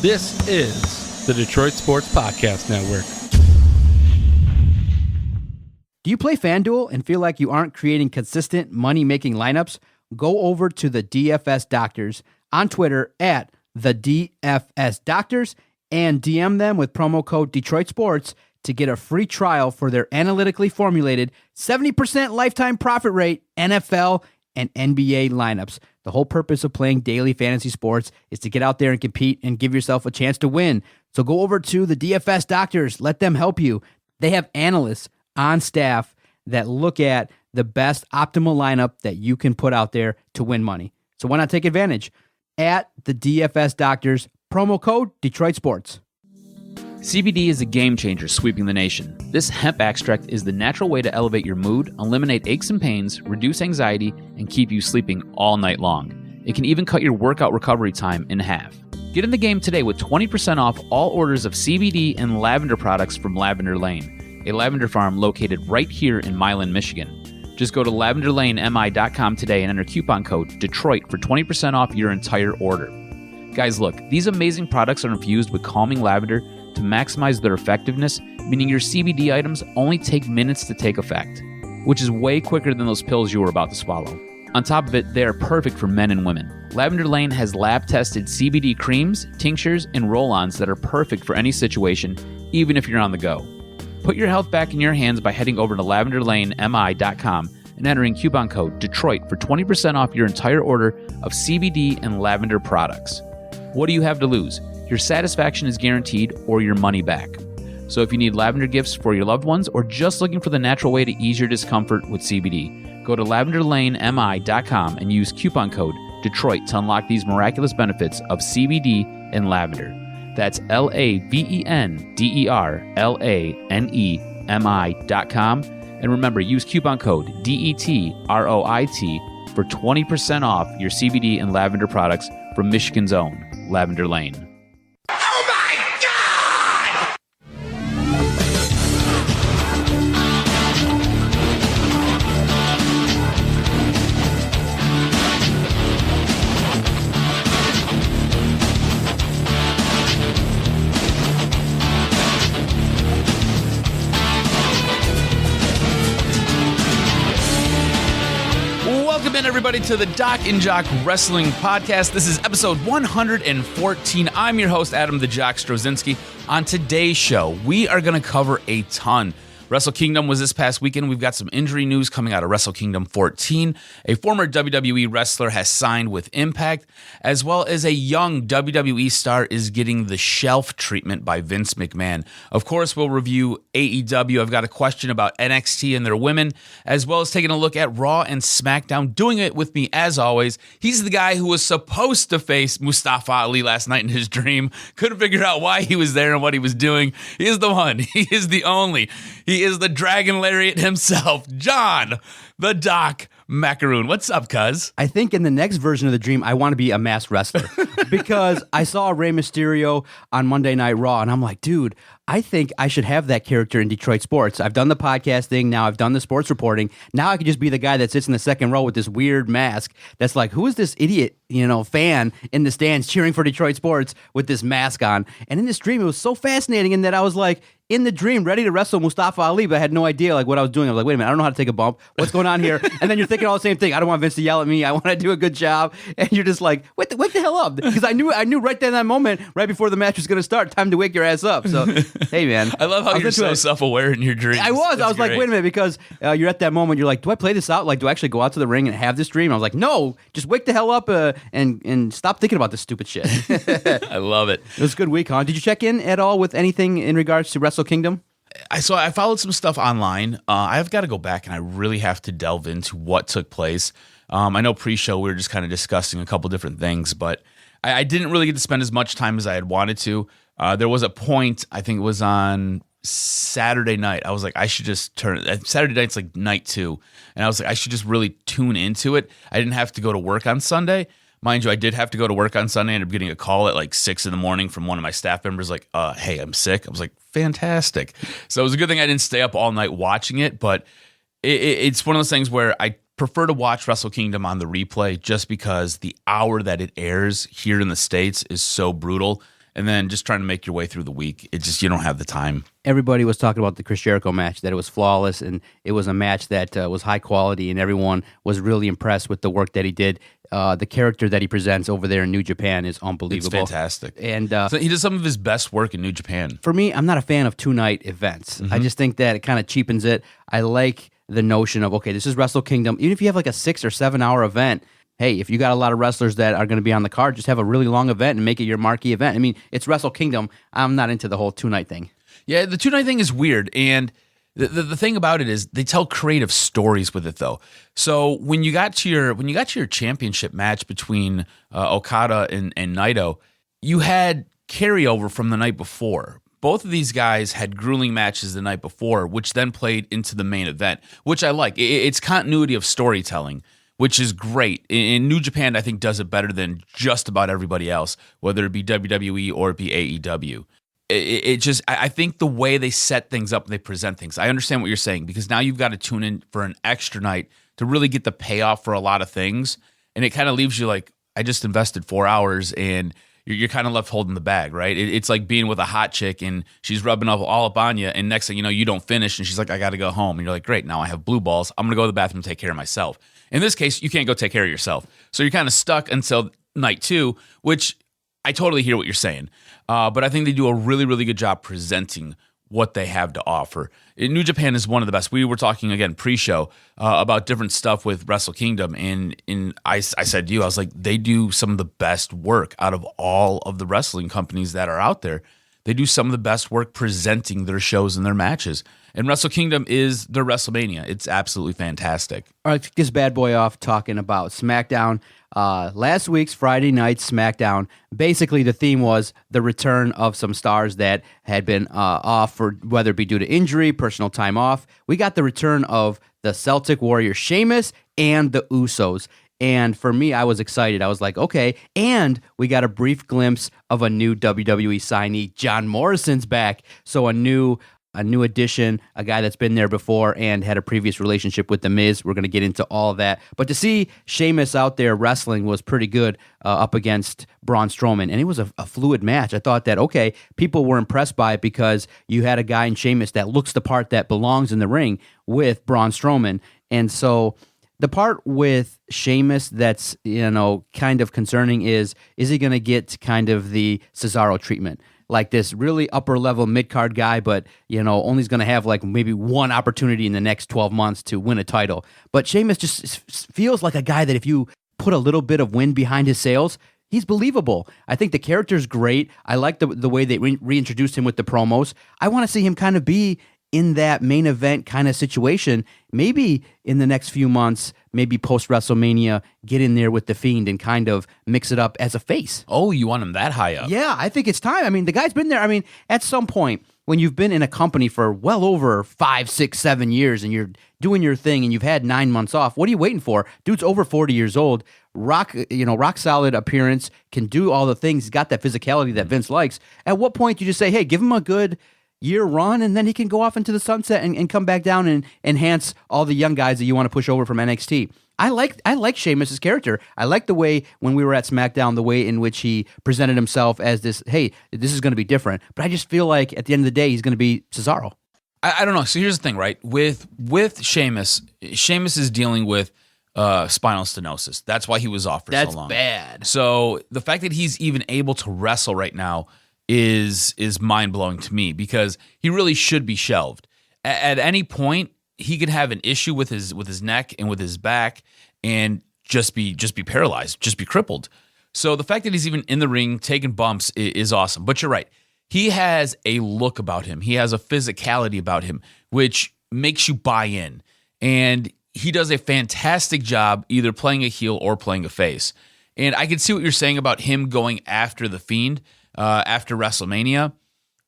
This is the Detroit Sports Podcast Network. Do you play FanDuel and feel like you aren't creating consistent money-making lineups? Go over to the DFS Doctors on Twitter at the DFS Doctors and DM them with promo code Detroit Sports to get a free trial for their analytically formulated 70% lifetime profit rate NFL and NBA lineups. The whole purpose of playing daily fantasy sports is to get out there and compete and give yourself a chance to win. So go over to the DFS Doctors. Let them help you. They have analysts on staff that look at the best optimal lineup that you can put out there to win money. So why not take advantage? At the DFS Doctors, promo code Detroit Sports. CBD is a game changer sweeping the nation. This hemp extract is the natural way to elevate your mood, eliminate aches and pains, reduce anxiety, and keep you sleeping all night long. It can even cut your workout recovery time in half. Get in the game today with 20% off all orders of CBD and lavender products from Lavender Lane, a lavender farm located right here in Milan, Michigan. Just go to lavenderlanemi.com today and enter coupon code Detroit for 20% off your entire order. Guys, look, these amazing products are infused with calming lavender to maximize their effectiveness, meaning your CBD items only take minutes to take effect, which is way quicker than those pills you were about to swallow. On top of it, they are perfect for men and women. Lavender Lane has lab-tested CBD creams, tinctures, and roll-ons that are perfect for any situation, even if you're on the go. Put your health back in your hands by heading over to lavenderlanemi.com and entering coupon code Detroit for 20% off your entire order of CBD and lavender products. What do you have to lose? Your satisfaction is guaranteed or your money back. So if you need lavender gifts for your loved ones or just looking for the natural way to ease your discomfort with CBD, go to lavenderlanemi.com and use coupon code Detroit to unlock these miraculous benefits of CBD and lavender. That's lavenderlanemi.com. And remember, use coupon code DETROIT for 20% off your CBD and lavender products from Michigan's own Lavender Lane. Everybody to the DocNJock Wrestling Podcast. This is episode 114. I'm your host, Adam the Jock Strozinski. On today's show, we are going to cover a ton. Wrestle Kingdom was this past weekend. We've got some injury news coming out of Wrestle Kingdom 14. A former WWE wrestler has signed with Impact, as well as a young WWE star is getting the shelf treatment by Vince McMahon. Of course, we'll review AEW. I've got a question about NXT and their women, as well as taking a look at Raw and Smackdown. Doing it with me, as always, he's the guy who was supposed to face Mustafa Ali last night in his dream. Couldn't figure out why he was there and what he was doing. He is the one. He is the only. He is the Dragon Lariat himself, John, the Doc Macaroon. What's up, cuz? I think in the next version of the dream, I want to be a masked wrestler because I saw Rey Mysterio on Monday Night Raw, and I'm like, dude, I think I should have that character in Detroit sports. I've done the podcasting, now I've done the sports reporting. Now I could just be the guy that sits in the second row with this weird mask that's like, who is this idiot, fan in the stands cheering for Detroit sports with this mask on? And in this dream, it was so fascinating in that I was like, in the dream, ready to wrestle Mustafa Ali, but I had no idea what I was doing. I was like, wait a minute, I don't know how to take a bump. What's going on here? And then you're thinking all the same thing. I don't want Vince to yell at me. I want to do a good job. And you're just like, wake the hell up. Because I knew right then that moment, right before the match was going to start, time to wake your ass up. So, hey, man. I love how you're so self-aware in your dreams. I was like, wait a minute, because you're at that moment, you're like, do I play this out? Like, do I actually go out to the ring and have this dream? I was like, no, just wake the hell up and stop thinking about this stupid shit. I love it. It was a good week, huh? Did you check in at all with anything in regards to Wrestle Kingdom? I followed some stuff online. I've got to go back and I really have to delve into what took place. I know pre-show we were just kind of discussing a couple different things, but I didn't really get to spend as much time as I had wanted to. There was a point, I think it was on Saturday night, I was like, I should just Saturday night's like night 2, and I was like, I should just really tune into it. I didn't have to go to work on Sunday. Mind you, I did have to go to work on Sunday. I ended up getting a call at like 6 in the morning from one of my staff members like, hey, I'm sick. I was like, fantastic. So it was a good thing I didn't stay up all night watching it, but it's one of those things where I prefer to watch Wrestle Kingdom on the replay just because the hour that it airs here in the States is so brutal. and then just trying to make your way through the week. It just, you don't have the time. Everybody was talking about the Chris Jericho match, that it was flawless, and it was a match that was high quality, and everyone was really impressed with the work that he did. The character that he presents over there in New Japan is unbelievable. It's fantastic. And so he does some of his best work in New Japan. For me, I'm not a fan of 2-night events. I just think that it kind of cheapens it. I like the notion of, okay, this is Wrestle Kingdom. Even if you have like a 6 or 7 hour event, hey, if you got a lot of wrestlers that are going to be on the card, just have a really long event and make it your marquee event. I mean, it's Wrestle Kingdom. I'm not into the whole 2-night thing. Yeah, the 2-night thing is weird, and the thing about it is they tell creative stories with it, though. So when you got to your championship match between Okada and Naito, you had carryover from the night before. Both of these guys had grueling matches the night before, which then played into the main event, which I like. It's continuity of storytelling, which is great. In New Japan, I think, does it better than just about everybody else, whether it be WWE or it be AEW. I think the way they set things up and they present things, I understand what you're saying, because now you've got to tune in for an extra night to really get the payoff for a lot of things. And it kind of leaves you like, I just invested 4 hours and you're kind of left holding the bag, right? It's like being with a hot chick and she's rubbing all up on you, and next thing you know, you don't finish and she's like, I got to go home. And you're like, great, now I have blue balls. I'm going to go to the bathroom and take care of myself. In this case, you can't go take care of yourself. So you're kind of stuck until night 2, which I totally hear what you're saying. But I think they do a really, really good job presenting what they have to offer. New Japan is one of the best. We were talking, again, pre-show, about different stuff with Wrestle Kingdom, and I said to you, I was like, they do some of the best work out of all of the wrestling companies that are out there. They do some of the best work presenting their shows and their matches. And Wrestle Kingdom is their WrestleMania. It's absolutely fantastic. All right, kick this bad boy off talking about SmackDown. Last week's Friday night SmackDown, basically the theme was the return of some stars that had been off, for whether it be due to injury, personal time off. We got the return of the Celtic Warrior Sheamus and the Usos. And for me, I was excited. I was like, okay. And we got a brief glimpse of a new WWE signee. John Morrison's back. So a new addition, a guy that's been there before and had a previous relationship with The Miz. We're going to get into all of that. But to see Sheamus out there wrestling was pretty good up against Braun Strowman. And it was a fluid match. I thought that, okay, people were impressed by it because you had a guy in Sheamus that looks the part that belongs in the ring with Braun Strowman. And so the part with Sheamus that's, kind of concerning is he going to get kind of the Cesaro treatment? Like this really upper-level mid-card guy, but, only is going to have like maybe one opportunity in the next 12 months to win a title. But Sheamus just feels like a guy that if you put a little bit of wind behind his sails, he's believable. I think the character's great. I like the way they reintroduced him with the promos. I want to see him kind of be in that main event kind of situation, maybe in the next few months, maybe post-WrestleMania, get in there with The Fiend and kind of mix it up as a face. Oh, you want him that high up? Yeah, I think it's time. I mean, the guy's been there. I mean, at some point, when you've been in a company for well over 5, 6, 7 years and you're doing your thing and you've had 9 months off, what are you waiting for? Dude's over 40 years old, rock solid appearance, can do all the things. He's got that physicality that Vince likes. At what point do you just say, hey, give him a good year run, and then he can go off into the sunset and come back down and enhance all the young guys that you want to push over from NXT. I like Sheamus' character. I like the way, when we were at SmackDown, the way in which he presented himself as this, hey, this is going to be different. But I just feel like at the end of the day, he's going to be Cesaro. I don't know. So here's the thing, right? With Sheamus is dealing with spinal stenosis. That's why he was off for so long. That's bad. So the fact that he's even able to wrestle right now is mind-blowing to me, because he really should be shelved. At any point, he could have an issue with his neck and with his back and just be paralyzed, just be crippled. So the fact that he's even in the ring taking bumps is awesome. But you're right. He has a look about him. He has a physicality about him, which makes you buy in. And he does a fantastic job either playing a heel or playing a face. And I can see what you're saying about him going after The Fiend after WrestleMania.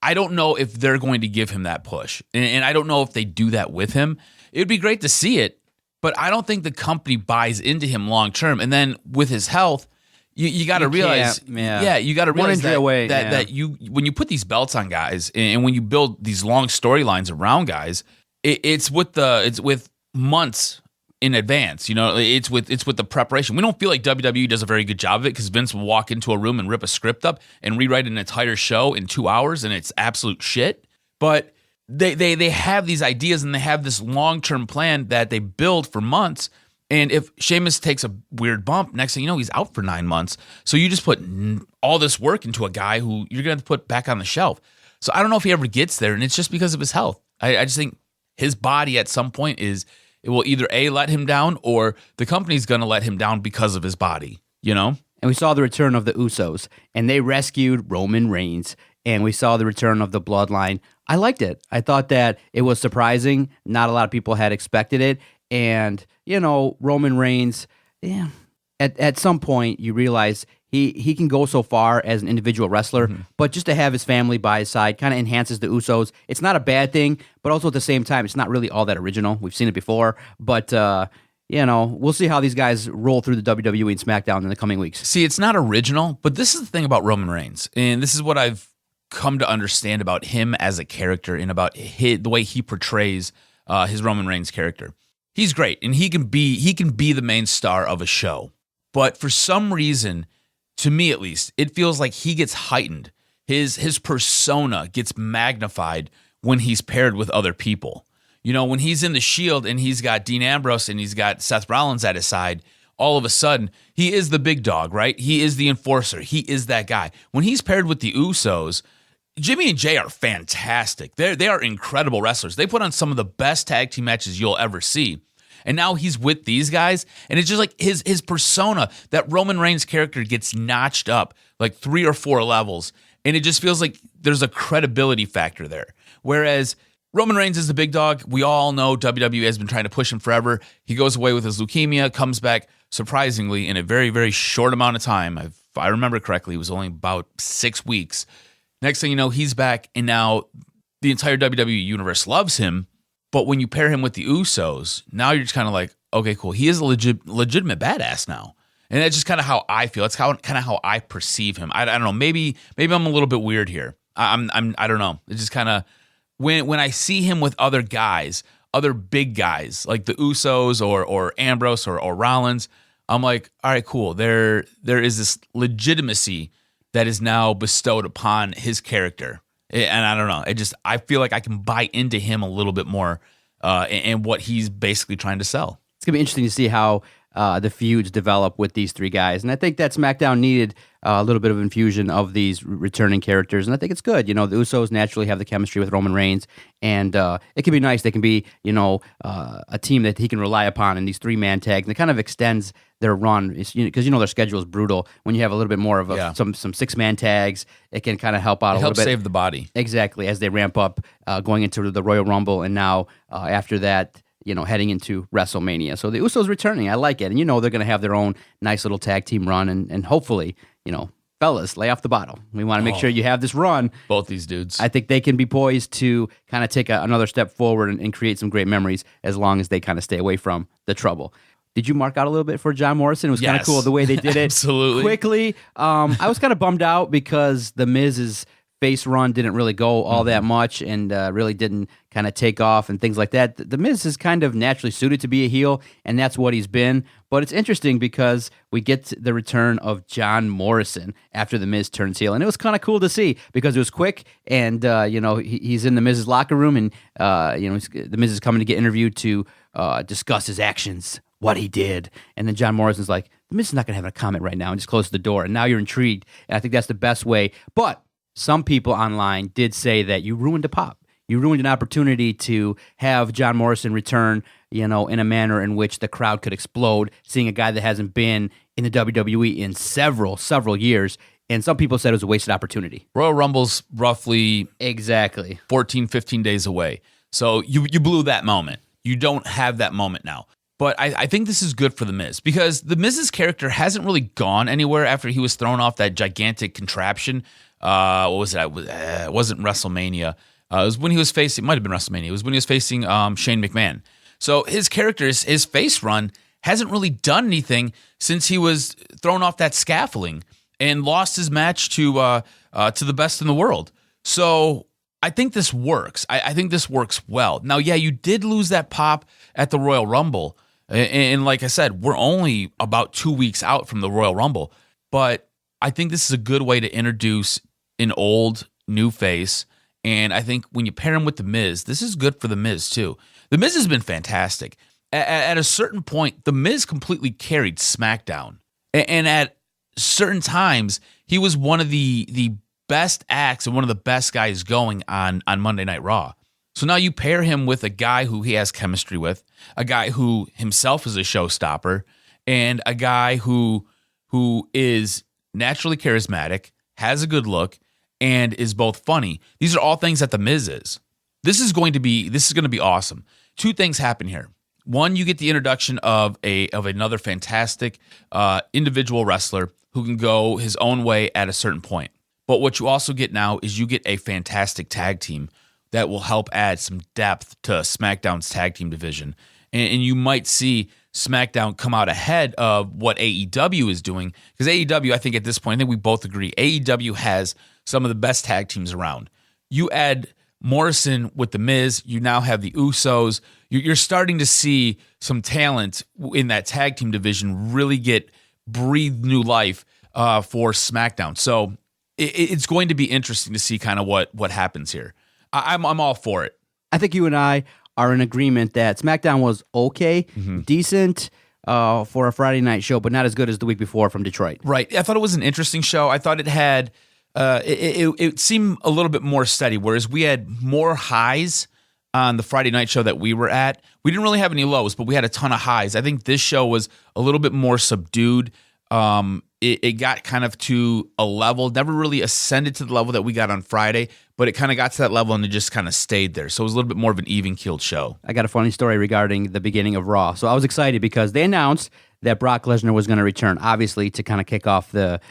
I don't know if they're going to give him that push. And I don't know if they do that with him. It would be great to see it, but I don't think the company buys into him long term. And then with his health, you got to realize, you got to realize that you, when you put these belts on guys and when you build these long storylines around guys, it's with months in advance. It's with the preparation. We don't feel like WWE does a very good job of it because Vince will walk into a room and rip a script up and rewrite an entire show in 2 hours, and it's absolute shit. But they have these ideas and they have this long-term plan that they build for months. And if Sheamus takes a weird bump, next thing you know, he's out for 9 months. So you just put all this work into a guy who you're going to have to put back on the shelf. So I don't know if he ever gets there, and it's just because of his health. I just think his body at some point it will either A, let him down, or the company's going to let him down because of his body, And we saw the return of the Usos, and they rescued Roman Reigns, and we saw the return of the Bloodline. I liked it. I thought that it was surprising. Not a lot of people had expected it. And, Roman Reigns, at some point you realize he can go so far as an individual wrestler, but just to have his family by his side kind of enhances the Usos. It's not a bad thing, but also at the same time, it's not really all that original. We've seen it before, but, we'll see how these guys roll through the WWE and SmackDown in the coming weeks. See, it's not original, but this is the thing about Roman Reigns, and this is what I've come to understand about him as a character and about the way he portrays his Roman Reigns character. He's great, and he can be the main star of a show. But for some reason, to me at least, it feels like he gets heightened. His persona gets magnified when he's paired with other people. When he's in the Shield and he's got Dean Ambrose and he's got Seth Rollins at his side, all of a sudden, he is the big dog, right? He is the enforcer. He is that guy. When he's paired with the Usos, Jimmy and Jay are fantastic. They are incredible wrestlers. They put on some of the best tag team matches you'll ever see. And now he's with these guys, and it's just like his persona, that Roman Reigns character gets notched up like 3 or 4 levels, and it just feels like there's a credibility factor there. Whereas Roman Reigns is the big dog. We all know WWE has been trying to push him forever. He goes away with his leukemia, comes back surprisingly in a very, very short amount of time. If I remember correctly, it was only about 6 weeks. Next thing you know, he's back, and now the entire WWE universe loves him. But when you pair him with the Usos, now you're just kind of like, okay, cool. He is a legitimate badass now. And that's just kind of how I feel. It's kind of how I perceive him. I don't know. Maybe I'm a little bit weird here. I don't know. It's just kind of when I see him with other guys, other big guys like the Usos or Ambrose or Rollins, I'm like, all right, cool. There is this legitimacy that is now bestowed upon his character. And I don't know. I feel like I can buy into him a little bit more and what he's basically trying to sell. It's going to be interesting to see how the feuds develop with these 3 guys. And I think that SmackDown needed a little bit of infusion of these returning characters. And I think it's good. The Usos naturally have the chemistry with Roman Reigns. And it can be nice. They can be, a team that he can rely upon in these 3-man tags. And it kind of extends their run because their schedule is brutal. When you have a little bit more of some 6-man tags, it can kind of help out a little bit. Help save the body. Exactly, as they ramp up going into the Royal Rumble, and now after that, heading into WrestleMania. So the Usos returning, I like it, and they're going to have their own nice little tag team run, and hopefully, fellas, lay off the bottle. We want to make sure you have this run. Both these dudes. I think they can be poised to kind of take another step forward and create some great memories as long as they kind of stay away from the trouble. Did you mark out a little bit for John Morrison? It was kind of cool the way they did it. Absolutely. Quickly. I was kind of bummed out because the Miz's face run didn't really go all that much and really didn't kind of take off and things like that. The Miz is kind of naturally suited to be a heel, and that's what he's been. But it's interesting because we get the return of John Morrison after the Miz turns heel, and it was kind of cool to see because it was quick, and he's in the Miz's locker room, and the Miz is coming to get interviewed to discuss his actions, what he did, and then John Morrison's like, the Miz is not going to have a comment right now, and just closes the door, and now you're intrigued, and I think that's the best way. But some people online did say that you ruined a pop. You ruined an opportunity to have John Morrison return, in a manner in which the crowd could explode, seeing a guy that hasn't been in the WWE in several years. And some people said it was a wasted opportunity. Royal Rumble's roughly exactly 14, 15 days away. So you blew that moment. You don't have that moment now. But I think this is good for The Miz because The Miz's character hasn't really gone anywhere after he was thrown off that gigantic contraption. What was it? It wasn't WrestleMania. It was when he was facing, it might have been WrestleMania. It was when he was facing Shane McMahon. So his character, his face run, hasn't really done anything since he was thrown off that scaffolding and lost his match to the best in the world. So I think this works. I think this works well. Now, yeah, you did lose that pop at the Royal Rumble, And like I said, we're only about 2 weeks out from the Royal Rumble. But I think this is a good way to introduce an old, new face. And I think when you pair him with The Miz, this is good for The Miz too. The Miz has been fantastic. At a certain point, The Miz completely carried SmackDown. And at certain times, he was one of the best acts and one of the best guys going on Monday Night Raw. So now you pair him with a guy who he has chemistry with, a guy who himself is a showstopper, and a guy who is naturally charismatic, has a good look, and is both funny. These are all things that The Miz is. This is going to be awesome. Two things happen here. One, you get the introduction of another fantastic individual wrestler who can go his own way at a certain point. But what you also get now is you get a fantastic tag team that will help add some depth to SmackDown's tag team division. And you might see SmackDown come out ahead of what AEW is doing. Because AEW, I think at this point, I think we both agree, AEW has some of the best tag teams around. You add Morrison with The Miz, you now have the Usos. You're starting to see some talent in that tag team division really breathe new life for SmackDown. So it's going to be interesting to see kind of what happens here. I'm all for it. I think you and I are in agreement that SmackDown was okay, decent for a Friday night show, but not as good as the week before from Detroit. Right. I thought it was an interesting show. I thought it had it seemed a little bit more steady, whereas we had more highs on the Friday night show that we were at. We didn't really have any lows, but we had a ton of highs. I think this show was a little bit more subdued. It got kind of to a level, never really ascended to the level that we got on Friday, but it kind of got to that level and it just kind of stayed there. So it was a little bit more of an even-keeled show. I got a funny story regarding the beginning of Raw. So I was excited because they announced that Brock Lesnar was going to return, obviously, to kind of kick off the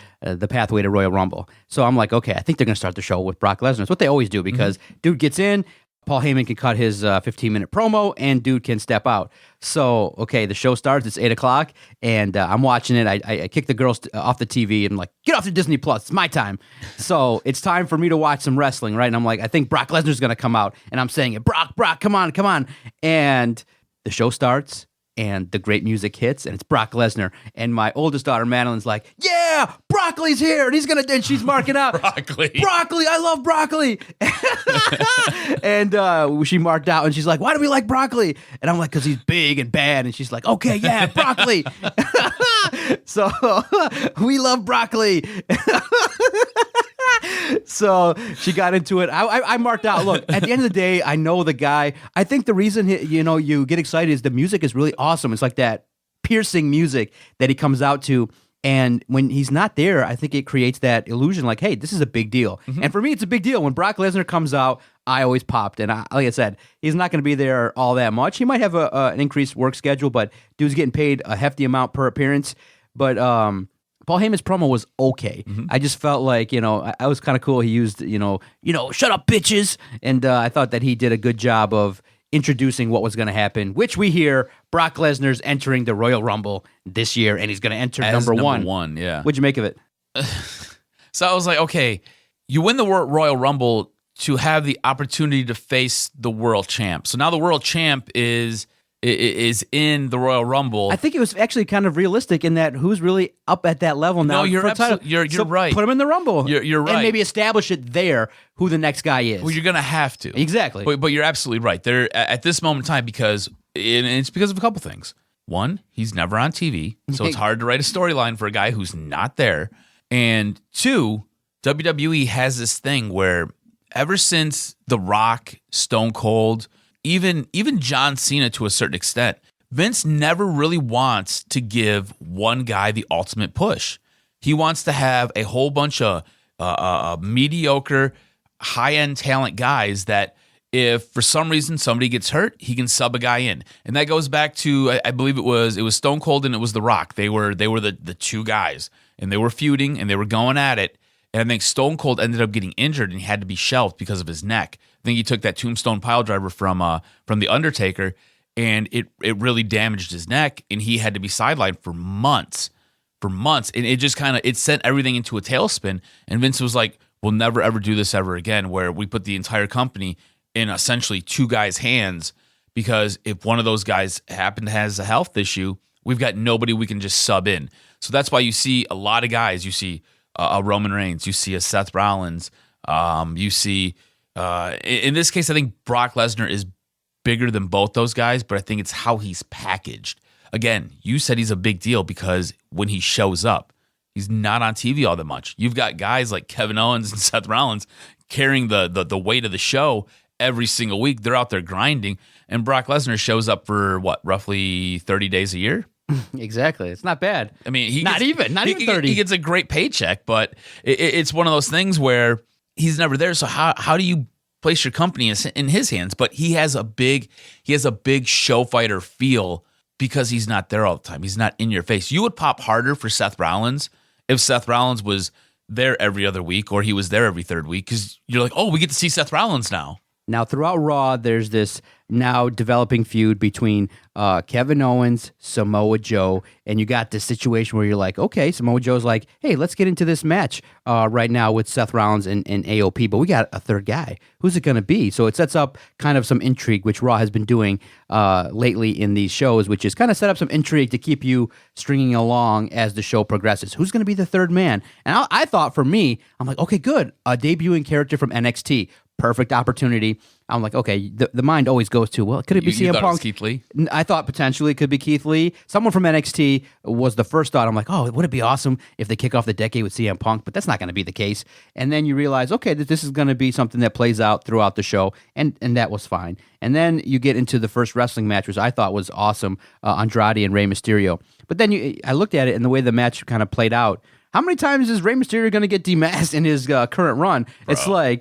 pathway to Royal Rumble. So I'm like, okay, I think they're going to start the show with Brock Lesnar. It's what they always do because dude gets in, Paul Heyman can cut his 15-minute promo, and dude can step out. So, okay, the show starts. It's 8 o'clock, and I'm watching it. I kick the girls off the TV, and I'm like, get off the Disney Plus. It's my time. So it's time for me to watch some wrestling, right? And I'm like, I think Brock Lesnar's going to come out, and I'm saying it, Brock, come on. And the show starts, and the great music hits, and it's Brock Lesnar. And my oldest daughter, Madeline's like, yeah, broccoli's here, and she's marking out. Broccoli, I love broccoli. And she marked out, and she's like, why do we like broccoli? And I'm like, because he's big and bad. And she's like, okay, yeah, broccoli. So we love broccoli. So she got into it. I marked out, look, at the end of the day, I know the guy. I think the reason you get excited is the music is really awesome. It's like that piercing music that he comes out to. And when he's not there, I think it creates that illusion like, hey, this is a big deal. And for me, it's a big deal. When Brock Lesnar comes out, I always popped. And like I said, he's not going to be there all that much. He might have an increased work schedule, but dude's getting paid a hefty amount per appearance. But Paul Heyman's promo was okay. I just felt like, I was kind of cool. He used, shut up, bitches. And I thought that he did a good job of introducing what was going to happen, which we hear Brock Lesnar's entering the Royal Rumble this year, and he's going to enter number one. Yeah. What'd you make of it? So I was like, okay, you win the Royal Rumble to have the opportunity to face the world champ. So now the world champ is in the Royal Rumble. I think it was actually kind of realistic in that who's really up at that level now. No, you're right. Put him in the Rumble. You're right. And maybe establish it there who the next guy is. Well, you're going to have to. Exactly. But you're absolutely right. They're at this moment in time and it's because of a couple things. One, he's never on TV, so it's hard to write a storyline for a guy who's not there. And two, WWE has this thing where ever since The Rock, Stone Cold, even John Cena to a certain extent, Vince never really wants to give one guy the ultimate push. He wants to have a whole bunch of mediocre, high-end talent guys that if for some reason somebody gets hurt, he can sub a guy in. And that goes back to, I believe it was Stone Cold and it was The Rock. They were the two guys, and they were feuding, and they were going at it. And I think Stone Cold ended up getting injured, and he had to be shelved because of his neck. I think he took that tombstone piledriver from The Undertaker, and it really damaged his neck, and he had to be sidelined for months. And it just it sent everything into a tailspin. And Vince was like, we'll never, ever do this ever again, where we put the entire company in essentially two guys' hands because if one of those guys has a health issue, we've got nobody we can just sub in. So that's why you see a lot of guys. You see a Roman Reigns, you see a Seth Rollins, you see in this case, I think Brock Lesnar is bigger than both those guys, but I think it's how he's packaged. Again, you said he's a big deal because when he shows up, he's not on TV all that much. You've got guys like Kevin Owens and Seth Rollins carrying the weight of the show every single week. They're out there grinding, and Brock Lesnar shows up for roughly 30 days a year? Exactly. It's not bad. I mean, not even 30. He gets a great paycheck, but it's one of those things where he's never there. So how do you place your company in his hands? But he has a big show fighter feel because he's not there all the time. He's not in your face. You would pop harder for Seth Rollins if Seth Rollins was there every other week or he was there every third week, because you're like, oh, we get to see Seth Rollins now. Now, throughout Raw, there's this now developing feud between Kevin Owens, Samoa Joe, and you got this situation where you're like, okay, Samoa Joe's like, hey, let's get into this match right now with Seth Rollins and AOP, but we got a third guy. Who's it going to be? So it sets up kind of some intrigue, which Raw has been doing lately in these shows, which is kind of set up some intrigue to keep you stringing along as the show progresses. Who's going to be the third man? And I thought for me, I'm like, okay, good. A debuting character from NXT. Perfect opportunity. I'm like, okay, the mind always goes to, well, could it be CM Punk? It was Keith Lee? I thought potentially it could be Keith Lee. Someone from NXT was the first thought. I'm like, oh, would it be awesome if they kick off the decade with CM Punk? But that's not going to be the case. And then you realize, okay, that this is going to be something that plays out throughout the show, and that was fine. And then you get into the first wrestling match, which I thought was awesome, Andrade and Rey Mysterio. But then I looked at it, and the way the match kind of played out, how many times is Rey Mysterio going to get demasked in his current run? Bro. It's like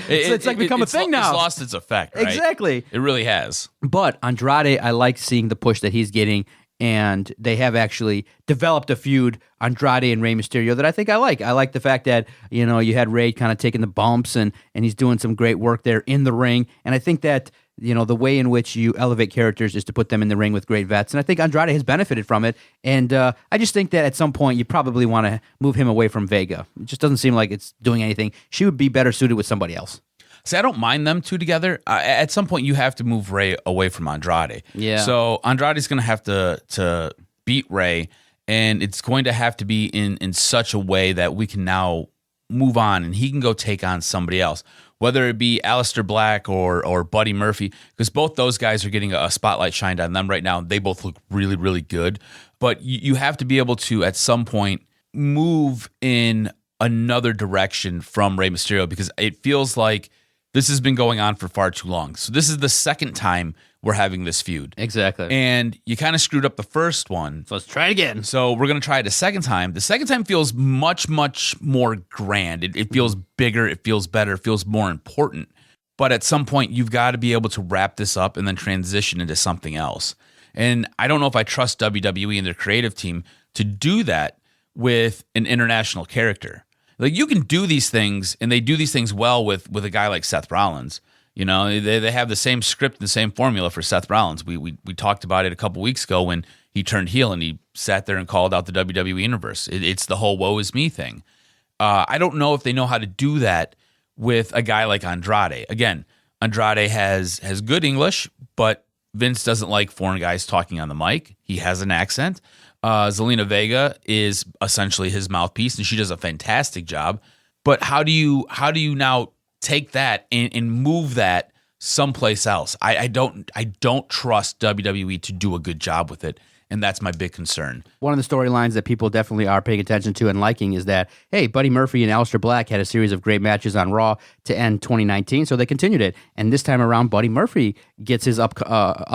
it's like become a thing now. It's lost its effect, right? Exactly. It really has. But Andrade, I like seeing the push that he's getting, and they have actually developed a feud, Andrade and Rey Mysterio, that I think I like. I like the fact that, you had Rey kind of taking the bumps, and he's doing some great work there in the ring. And I think that, the way in which you elevate characters is to put them in the ring with great vets. And I think Andrade has benefited from it. And I just think that at some point you probably want to move him away from Vega. It just doesn't seem like it's doing anything. She would be better suited with somebody else. See, I don't mind them two together. At some point, you have to move Rey away from Andrade. Yeah. So Andrade's going to have to beat Rey, and it's going to have to be in such a way that we can now move on, and he can go take on somebody else, whether it be Aleister Black or Buddy Murphy, because both those guys are getting a spotlight shined on them right now. They both look really, really good. But you have to be able to, at some point, move in another direction from Rey Mysterio, because it feels like this has been going on for far too long. So this is the second time we're having this feud. Exactly. And you kind of screwed up the first one. So let's try it again. So we're going to try it a second time. The second time feels much, much more grand. It feels bigger. It feels better. It feels more important. But at some point, you've got to be able to wrap this up and then transition into something else. And I don't know if I trust WWE and their creative team to do that with an international character. Like, you can do these things, and they do these things well with a guy like Seth Rollins. They have the same script and the same formula for Seth Rollins. We talked about it a couple weeks ago when he turned heel and he sat there and called out the WWE Universe. It's the whole woe is me thing. I don't know if they know how to do that with a guy like Andrade. Again, Andrade has good English, but Vince doesn't like foreign guys talking on the mic. He has an accent. Zelina Vega is essentially his mouthpiece, and she does a fantastic job. But how do you now take that and move that someplace else? I don't trust WWE to do a good job with it, and that's my big concern. One of the storylines that people definitely are paying attention to and liking is that, hey, Buddy Murphy and Aleister Black had a series of great matches on Raw to end 2019, so they continued it. And this time around, Buddy Murphy gets his up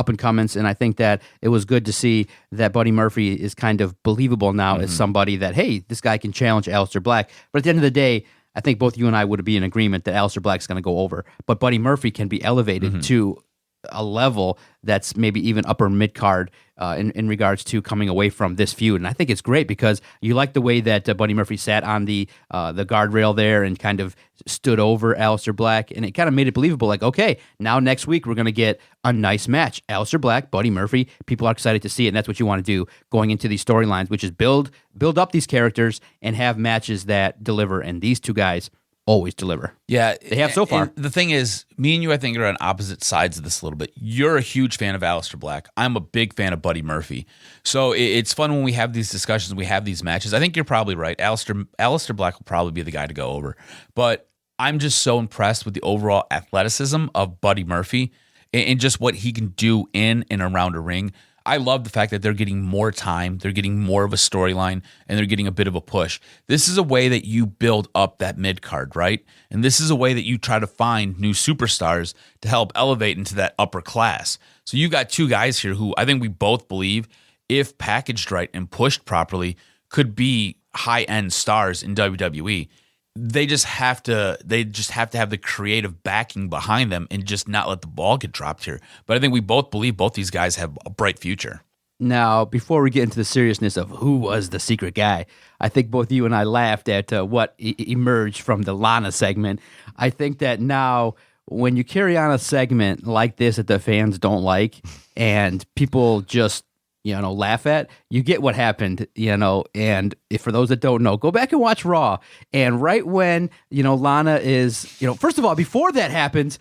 and comings, and I think that it was good to see that Buddy Murphy is kind of believable now as somebody that, hey, this guy can challenge Aleister Black. But at the end of the day, I think both you and I would be in agreement that Aleister Black's going to go over. But Buddy Murphy can be elevated to a level that's maybe even upper mid-card in regards to coming away from this feud. And I think it's great because you like the way that Buddy Murphy sat on the guardrail there and kind of stood over Aleister Black, and it kind of made it believable. Like, okay, now next week we're going to get a nice match. Aleister Black, Buddy Murphy, people are excited to see it, and that's what you want to do going into these storylines, which is build up these characters and have matches that deliver. And these two guys always deliver. Yeah. They have so far. And the thing is, me and you, I think, are on opposite sides of this a little bit. You're a huge fan of Aleister Black. I'm a big fan of Buddy Murphy. So it's fun when we have these discussions, we have these matches. I think you're probably right. Aleister Black will probably be the guy to go over. But I'm just so impressed with the overall athleticism of Buddy Murphy and just what he can do in and around a ring. I love the fact that they're getting more time, they're getting more of a storyline, and they're getting a bit of a push. This is a way that you build up that mid-card, right? And this is a way that you try to find new superstars to help elevate into that upper class. So you got two guys here who I think we both believe, if packaged right and pushed properly, could be high-end stars in WWE. They just have to have the creative backing behind them and just not let the ball get dropped here. But I think we both believe both these guys have a bright future. Now, before we get into the seriousness of who was the secret guy, I think both you and I laughed at what emerged from the Lana segment. I think that now when you carry on a segment like this that the fans don't like and people just laugh at, you get what happened, and if for those that don't know, go back and watch Raw. And right when, Lana is, first of all, before that happens,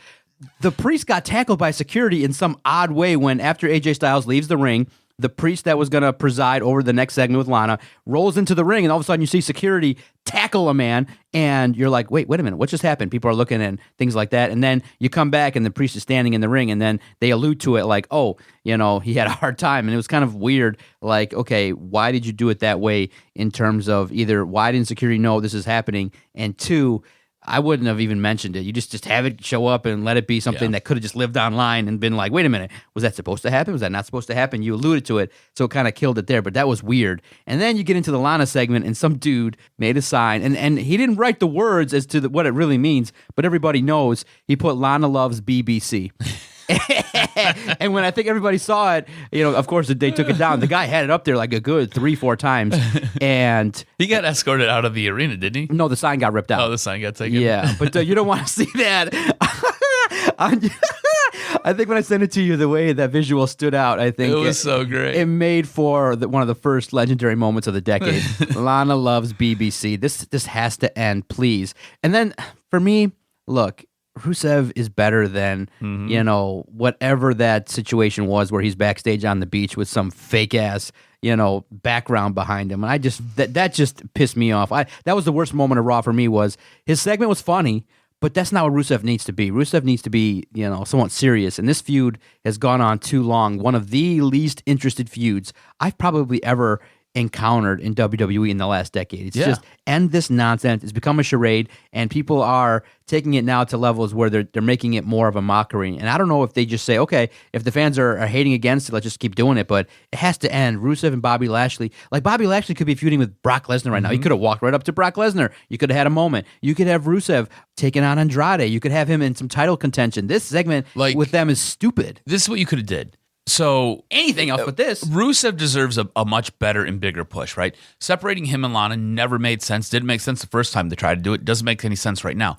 the priest got tackled by security in some odd way when after AJ Styles leaves the ring, the priest that was going to preside over the next segment with Lana rolls into the ring, and all of a sudden you see security tackle a man, and you're like, wait a minute, what just happened? People are looking and things like that, and then you come back, and the priest is standing in the ring, and then they allude to it like, oh, he had a hard time, and it was kind of weird, like, okay, why did you do it that way in terms of either why didn't security know this is happening, and two, I wouldn't have even mentioned it. You just have it show up and let it be something that could have just lived online and been like, wait a minute, was that supposed to happen? Was that not supposed to happen? You alluded to it, so it kind of killed it there, but that was weird. And then you get into the Lana segment, and some dude made a sign, and he didn't write the words as to what it really means, but everybody knows he put Lana loves BBC. And when I think everybody saw it, of course they took it down. The guy had it up there like a good 3-4 times, and he got escorted out of the arena, didn't he? No, the sign got ripped out. Oh, the sign got taken. Yeah, but you don't want to see that. I think when I sent it to you, the way that visual stood out, I think it was so great. It made for one of the first legendary moments of the decade. Lana loves BBC. This has to end, please. And then for me, look, Rusev is better than, whatever that situation was where he's backstage on the beach with some fake ass, background behind him. And I just, that just pissed me off. That was the worst moment of Raw for me. Was his segment was funny, but that's not what Rusev needs to be. Rusev needs to be, somewhat serious. And this feud has gone on too long. One of the least interested feuds I've probably ever encountered in WWE in the last decade. It's just end this nonsense. It's become a charade, and people are taking it now to levels where they're making it more of a mockery. And I don't know if they just say, okay, if the fans are hating against it, let's just keep doing it. But it has to end. Rusev and Bobby Lashley, like Bobby Lashley could be feuding with Brock Lesnar right now. He could have walked right up to Brock Lesnar. You could have had a moment. You could have Rusev taking on Andrade. You could have him in some title contention. This segment with them is stupid. This is what you could have did. So anything else but this. Rusev deserves a much better and bigger push, right? Separating him and Lana never made sense. Didn't make sense the first time they tried to do it. Doesn't make any sense right now.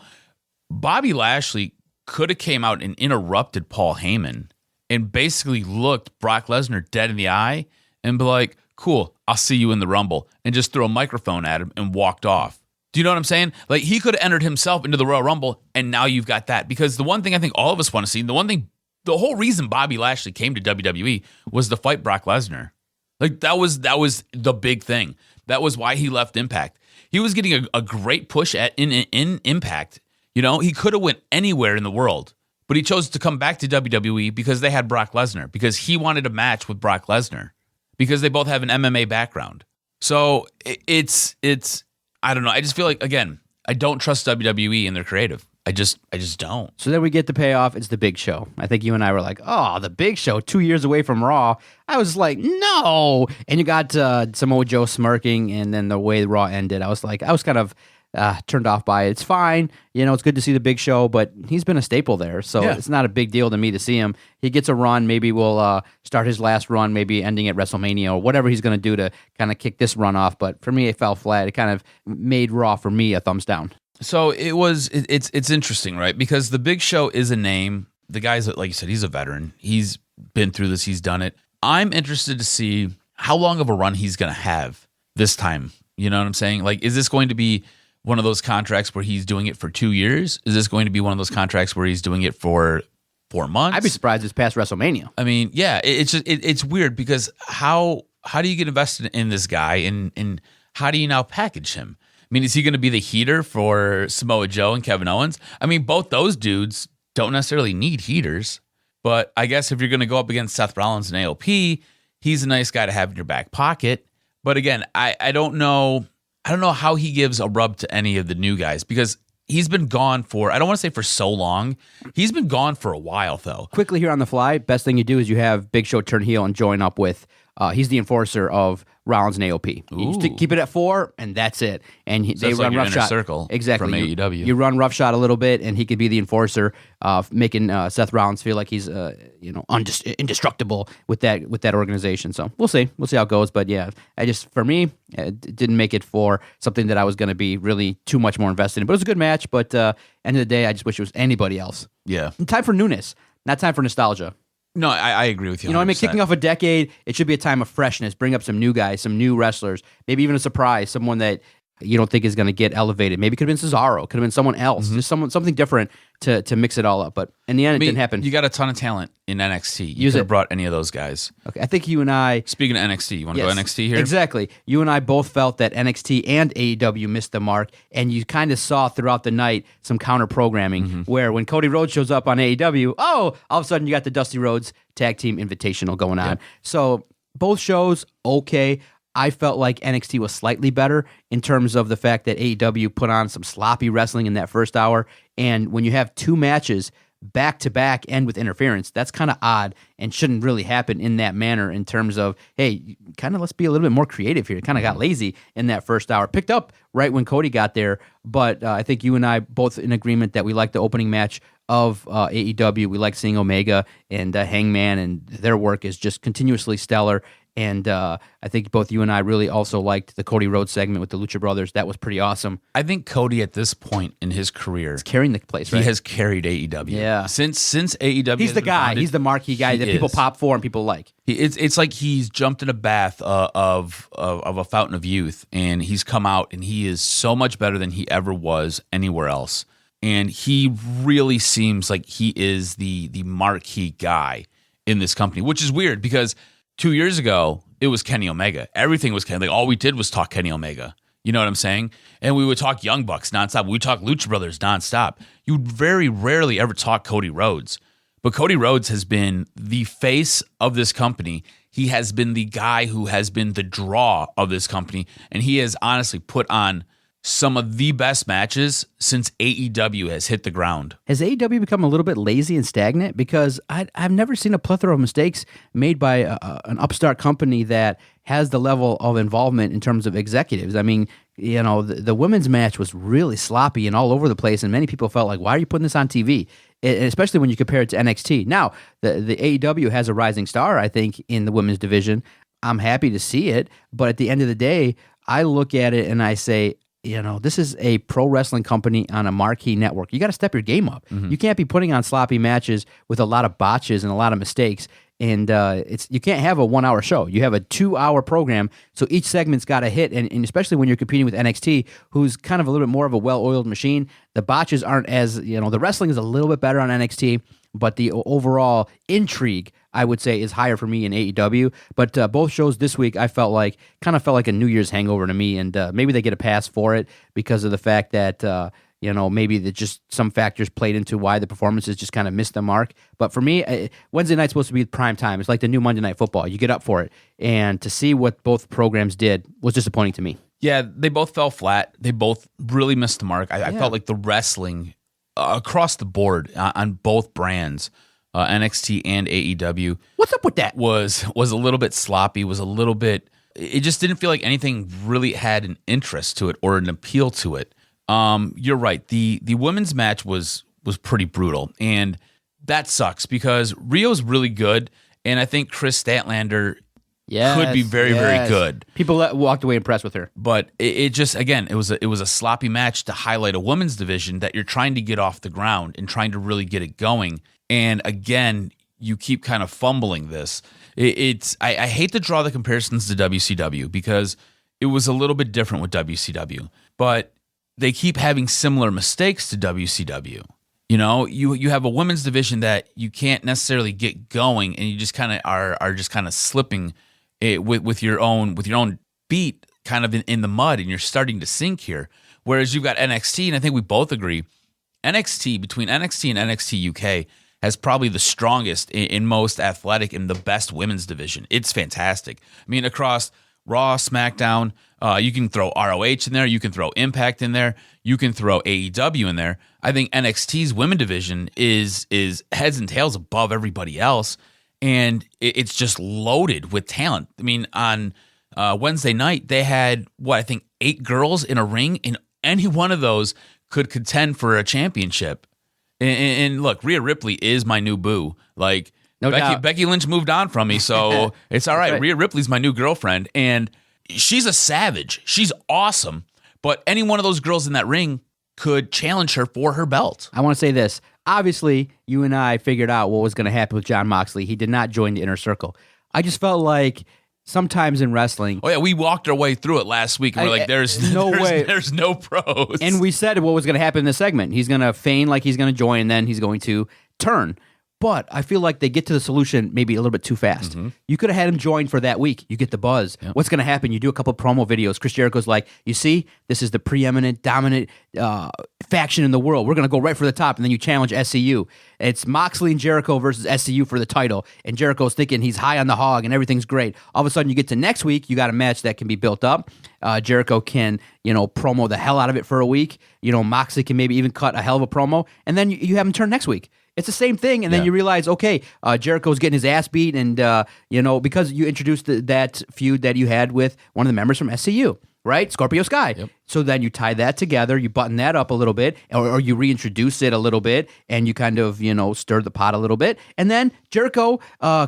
Bobby Lashley could have came out and interrupted Paul Heyman and basically looked Brock Lesnar dead in the eye and be like, cool, I'll see you in the Rumble, and just throw a microphone at him and walked off. Do you know what I'm saying? Like, he could have entered himself into the Royal Rumble, and now you've got that. Because the one thing I think all of us want to see, the whole reason Bobby Lashley came to WWE was to fight Brock Lesnar. Like, that was the big thing. That was why he left Impact. He was getting a great push in Impact. He could have went anywhere in the world, but he chose to come back to WWE because they had Brock Lesnar, because he wanted a match with Brock Lesnar, because they both have an MMA background. So it's I don't know. I just feel like, again, I don't trust WWE and their creative. I just don't. So then we get the payoff. It's the Big Show. I think you and I were like, oh, the Big Show, 2 years away from Raw. I was like, no. And you got Samoa Joe smirking, and then the way Raw ended, I was kind of turned off by it. It's fine. It's good to see the Big Show, but he's been a staple there. So it's not a big deal to me to see him. He gets a run. Maybe we'll start his last run, maybe ending at WrestleMania or whatever he's going to do to kind of kick this run off. But for me, it fell flat. It kind of made Raw, for me, a thumbs down. So it's interesting, right? Because the Big Show is a name. The guy's, like you said, he's a veteran. He's been through this. He's done it. I'm interested to see how long of a run he's going to have this time. You know what I'm saying? Like, is this going to be one of those contracts where he's doing it for 2 years? Is this going to be one of those contracts where he's doing it for 4 months? I'd be surprised it's past WrestleMania. I mean, yeah, it's just it's weird because how do you get invested in this guy and how do you now package him? I mean, is he going to be the heater for Samoa Joe and Kevin Owens? I mean, both those dudes don't necessarily need heaters, but I guess if you're going to go up against Seth Rollins and AOP, he's a nice guy to have in your back pocket. But again, I don't know how he gives a rub to any of the new guys because he's been gone for, I don't want to say for so long. He's been gone for a while, though. Quickly here on the fly, best thing you do is you have Big Show turn heel and join up with, he's the enforcer of Rollins and AOP. You just keep it at 4, and that's it. And they run like roughshod. Circle exactly. From AEW. You run roughshod a little bit, and he could be the enforcer, making Seth Rollins feel like he's indestructible with that organization. So we'll see how it goes. But yeah, for me, it didn't make it for something that I was going to be really too much more invested in. But it was a good match. But end of the day, I just wish it was anybody else. Yeah, and time for newness, not time for nostalgia. No, I agree with you. You know what I mean? Kicking off a decade, it should be a time of freshness. Bring up some new guys, some new wrestlers, maybe even a surprise, someone that you don't think is going to get elevated. Maybe it could have been Cesaro, could have been someone else, just something different to mix it all up. But in the end, it didn't happen. You got a ton of talent in NXT. You Use could it. have brought any of those guys. Okay, I think you and I... Speaking of NXT, you want to Yes, go NXT here? Exactly. You and I both felt that NXT and AEW missed the mark, and you kind of saw throughout the night some counter-programming where when Cody Rhodes shows up on AEW, all of a sudden you got the Dusty Rhodes Tag Team Invitational going on. Yeah. So both shows, okay. I felt like NXT was slightly better in terms of the fact that AEW put on some sloppy wrestling in that first hour, and when you have 2 matches back-to-back and with interference, that's kind of odd and shouldn't really happen in that manner in terms of, hey, kind of let's be a little bit more creative here. It kind of got lazy in that first hour. Picked up right when Cody got there, but I think you and I both in agreement that we liked the opening match of AEW. We like seeing Omega and Hangman, and their work is just continuously stellar. And I think both you and I really also liked the Cody Rhodes segment with the Lucha Brothers. That was pretty awesome. I think Cody at this point in his career, He's carrying the place, right? he has carried AEW. Yeah. Since AEW, He's has the been guy. founded, He's the marquee guy that people pop for and people like. It's like he's jumped in a bath of a fountain of youth, and he's come out, and he is so much better than he ever was anywhere else. And he really seems like he is the marquee guy in this company, which is weird because 2 years ago, it was Kenny Omega. Everything was Kenny. Like, all we did was talk Kenny Omega. You know what I'm saying? And we would talk Young Bucks nonstop. We would talk Lucha Brothers nonstop. You would very rarely ever talk Cody Rhodes. But Cody Rhodes has been the face of this company. He has been the guy who has been the draw of this company. And he has honestly put on some of the best matches since AEW has hit the ground. Has AEW become a little bit lazy and stagnant? Because I've never seen a plethora of mistakes made by an upstart company that has the level of involvement in terms of executives. I mean, you know, the women's match was really sloppy and all over the place, and many people felt like, why are you putting this on TV? Especially when you compare it to NXT. Now, the AEW has a rising star, I think, in the women's division. I'm happy to see it, but at the end of the day, I look at it and I say, you know, this is a pro wrestling company on a marquee network. You got to step your game up. You can't be putting on sloppy matches with a lot of botches and a lot of mistakes. And you can't have a 1 hour show. You have a 2 hour program. So each segment's got to hit. And especially when you're competing with NXT, who's kind of a little bit more of a well-oiled machine, the botches aren't as, you know, the wrestling is a little bit better on NXT, but the overall intrigue, I would say, is higher for me in AEW. But both shows this week, I felt like a New Year's hangover to me, and maybe they get a pass for it because of the fact that you know, maybe that just some factors played into why the performances just kind of missed the mark. But for me, Wednesday night's supposed to be prime time. It's like the new Monday Night Football. You get up for it, and to see what both programs did was disappointing to me. Yeah, they both fell flat. They both really missed the mark. I felt like the wrestling across the board on both brands, NXT and AEW. What's up with that? Was a little bit sloppy, was a little bit... It just didn't feel like anything really had an interest to it or an appeal to it. You're right. The women's match was pretty brutal, and that sucks because Rio's really good, and I think Chris Statlander could be very, very good. People walked away impressed with her. But it just, again, it was a sloppy match to highlight a women's division that you're trying to get off the ground and trying to really get it going. And again, you keep kind of fumbling this. I hate to draw the comparisons to WCW because it was a little bit different with WCW. But they keep having similar mistakes to WCW. You know, you have a women's division that you can't necessarily get going, and you just kind of are just kind of slipping it with your own feet kind of in the mud, and you're starting to sink here. Whereas you've got NXT, and I think we both agree, between NXT and NXT UK has probably the strongest in most athletic and the best women's division. It's fantastic. I mean, across Raw, SmackDown, you can throw ROH in there, you can throw Impact in there, you can throw AEW in there. I think NXT's women division is heads and tails above everybody else, and it's just loaded with talent. I mean, on Wednesday night, they had, I think 8 girls in a ring, and any one of those could contend for a championship. And look, Rhea Ripley is my new boo. Like, no doubt. Becky Lynch moved on from me, so it's all right. Rhea Ripley's my new girlfriend, and she's a savage. She's awesome, but any one of those girls in that ring could challenge her for her belt. I want to say this. Obviously, you and I figured out what was going to happen with Jon Moxley. He did not join the Inner Circle. I just felt like sometimes in wrestling... Oh, yeah, we walked our way through it last week, and we're like, there's no way. There's no pros. And we said what was going to happen in this segment. He's going to feign like he's going to join, and then he's going to turn. But I feel like they get to the solution maybe a little bit too fast. Mm-hmm. You could have had him join for that week. You get the buzz. Yep. What's going to happen? You do a couple promo videos. Chris Jericho's like, you see, this is the preeminent, dominant faction in the world. We're going to go right for the top, and then you challenge SCU. It's Moxley and Jericho versus SCU for the title, and Jericho's thinking he's high on the hog, and everything's great. All of a sudden, you get to next week, you got a match that can be built up. Jericho can, promo the hell out of it for a week. Moxley can maybe even cut a hell of a promo, and then you have him turn next week. It's the same thing, and then you realize, okay, Jericho's getting his ass beat, and because you introduced that feud that you had with one of the members from SCU, right? Scorpio Sky. Yep. So then you tie that together, you button that up a little bit, or you reintroduce it a little bit, and you kind of stir the pot a little bit, and then Jericho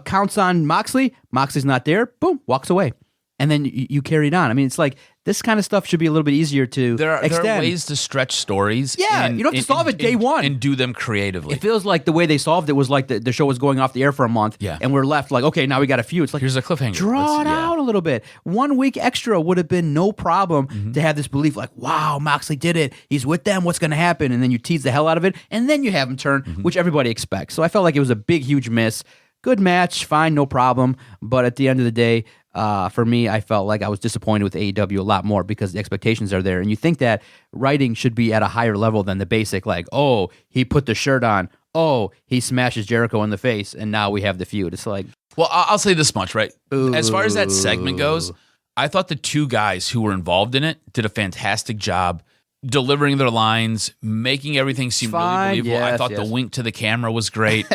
counts on Moxley. Moxley's not there. Boom, walks away, and then you carry it on. I mean, it's like, this kind of stuff should be a little bit easier to extend. There are ways to stretch stories. Yeah, you don't have to solve it day one. And do them creatively. It feels like the way they solved it was like the show was going off the air for a month, and we're left like, okay, now we got a few. It's like, here's a cliffhanger. Draw it out a little bit. 1 week extra would have been no problem to have this belief like, wow, Moxley did it. He's with them. What's going to happen? And then you tease the hell out of it, and then you have him turn, which everybody expects. So I felt like it was a big, huge miss. Good match, fine, no problem. But at the end of the day, for me, I felt like I was disappointed with AEW a lot more because the expectations are there. And you think that writing should be at a higher level than the basic, like, oh, he put the shirt on. Oh, he smashes Jericho in the face, and now we have the feud. It's like... Well, I'll say this much, right? As far as that segment goes, I thought the 2 guys who were involved in it did a fantastic job delivering their lines, making everything seem really believable. Yes, I thought the wink to the camera was great.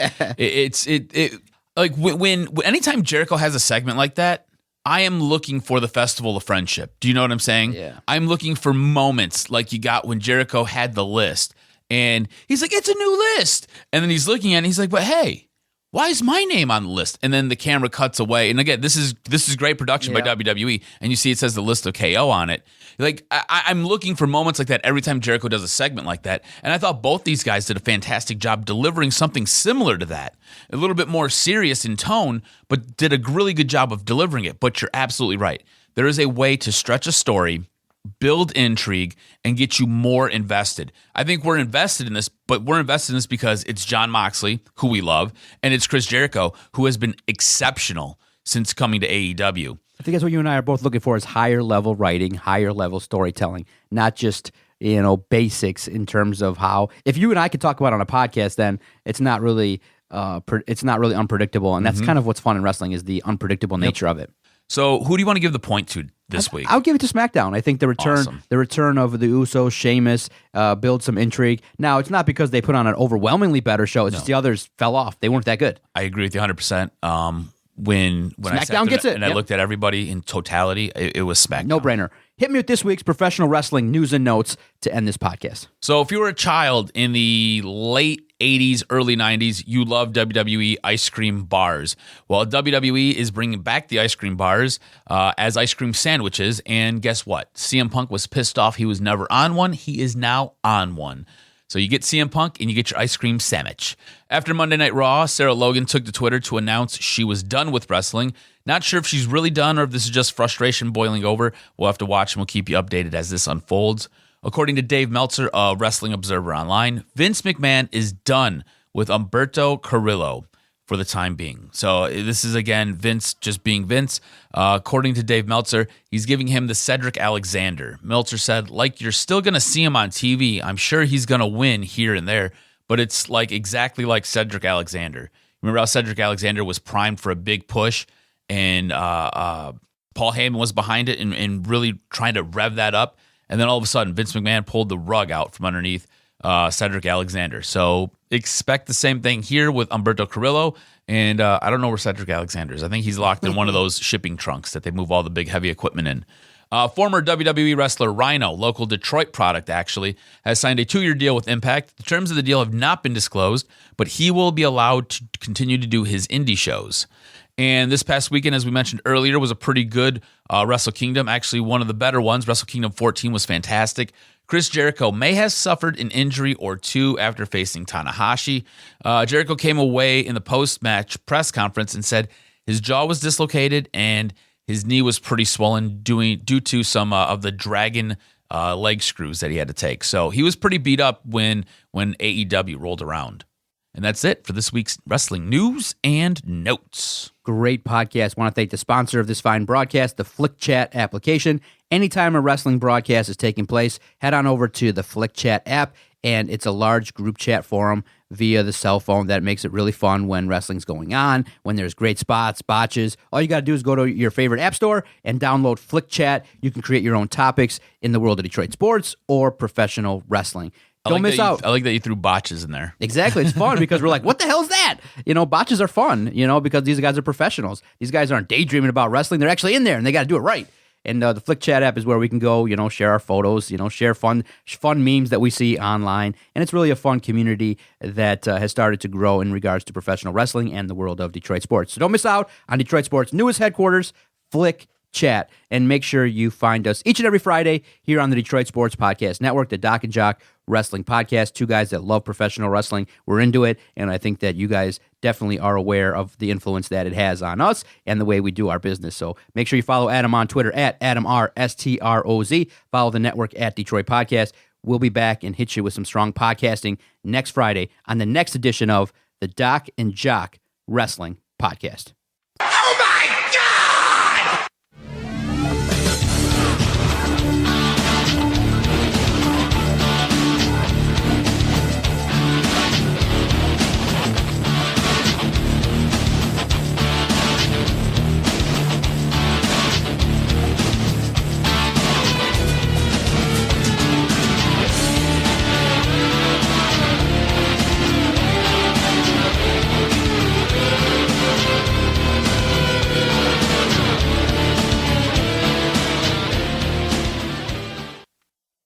Like when anytime Jericho has a segment like that, I am looking for the Festival of Friendship. Do you know what I'm saying? Yeah. I'm looking for moments like you got when Jericho had the list. And he's like, it's a new list. And then he's looking at it and he's like, but hey, why is my name on the list? And then the camera cuts away. And again, this is great production by WWE. And you see it says the list of KO on it. Like, I'm looking for moments like that every time Jericho does a segment like that. And I thought both these guys did a fantastic job delivering something similar to that. A little bit more serious in tone, but did a really good job of delivering it. But you're absolutely right. There is a way to stretch a story, build intrigue, and get you more invested. I think we're invested in this, but we're invested in this because it's Jon Moxley, who we love, and it's Chris Jericho, who has been exceptional since coming to AEW. I think that's what you and I are both looking for, is higher level writing, higher level storytelling, not just basics in terms of how. If you and I could talk about it on a podcast, then it's not really unpredictable, and that's kind of what's fun in wrestling, is the unpredictable nature of it. So, who do you want to give the point to this week? I'll give it to SmackDown. I think the return of the Usos, Sheamus, builds some intrigue. Now, it's not because they put on an overwhelmingly better show. It's just the others fell off. They weren't that good. I agree with you 100%. When SmackDown I sat gets it, and I looked at everybody in totality, it was SmackDown. No brainer. Hit me with this week's professional wrestling news and notes to end this podcast. So if you were a child in the late 80s, early 90s, you loved WWE ice cream bars. Well, WWE is bringing back the ice cream bars as ice cream sandwiches. And guess what? CM Punk was pissed off he was never on one. He is now on one. So you get CM Punk and you get your ice cream sandwich. After Monday Night Raw, Sarah Logan took to Twitter to announce she was done with wrestling. Not sure if she's really done or if this is just frustration boiling over. We'll have to watch and we'll keep you updated as this unfolds. According to Dave Meltzer of Wrestling Observer Online, Vince McMahon is done with Humberto Carrillo for the time being. So this is, again, Vince just being Vince. According to Dave Meltzer, he's giving him the Cedric Alexander. Meltzer said, like, you're still going to see him on TV. I'm sure he's going to win here and there, but it's like exactly like Cedric Alexander. Remember how Cedric Alexander was primed for a big push, and Paul Heyman was behind it and really trying to rev that up, and then all of a sudden Vince McMahon pulled the rug out from underneath Cedric Alexander. So expect the same thing here with Humberto Carrillo, and I don't know where Cedric Alexander is. I think he's locked in one of those shipping trunks that they move all the big heavy equipment in. Former WWE wrestler Rhino, local Detroit product actually, has signed a 2-year deal with Impact. The terms of the deal have not been disclosed, but he will be allowed to continue to do his indie shows. And this past weekend, as we mentioned earlier, was a pretty good Wrestle Kingdom. Actually, one of the better ones. Wrestle Kingdom 14 was fantastic. Chris Jericho may have suffered an injury or two after facing Tanahashi. Jericho came away in the post-match press conference and said his jaw was dislocated and his knee was pretty swollen due to some of the dragon leg screws that he had to take. So he was pretty beat up when AEW rolled around. And that's it for this week's wrestling news and notes. Great podcast. Want to thank the sponsor of this fine broadcast, the Flick Chat application. Anytime a wrestling broadcast is taking place, head on over to the Flick Chat app, and it's a large group chat forum via the cell phone that makes it really fun when wrestling's going on, when there's great spots, botches. All you got to do is go to your favorite app store and download Flick Chat. You can create your own topics in the world of Detroit sports or professional wrestling. Don't miss out. I like that you threw botches in there. Exactly. It's fun because we're like, what the hell is that? Botches are fun, because these guys are professionals. These guys aren't daydreaming about wrestling. They're actually in there, and they got to do it right. And the Flick Chat app is where we can go, share our photos, share fun memes that we see online. And it's really a fun community that has started to grow in regards to professional wrestling and the world of Detroit sports. So don't miss out on Detroit sports' newest headquarters, Flick Chat. And make sure you find us each and every Friday here on the Detroit Sports Podcast Network, the Doc and Jock Wrestling Podcast. Two guys that love professional wrestling. We're into it, and I think that you guys definitely are aware of the influence that it has on us and the way we do our business. So make sure you follow Adam on Twitter at AdamRSTROZ. Follow the network at Detroit Podcast. We'll be back and hit you with some strong podcasting next Friday on the next edition of the Doc and Jock Wrestling Podcast.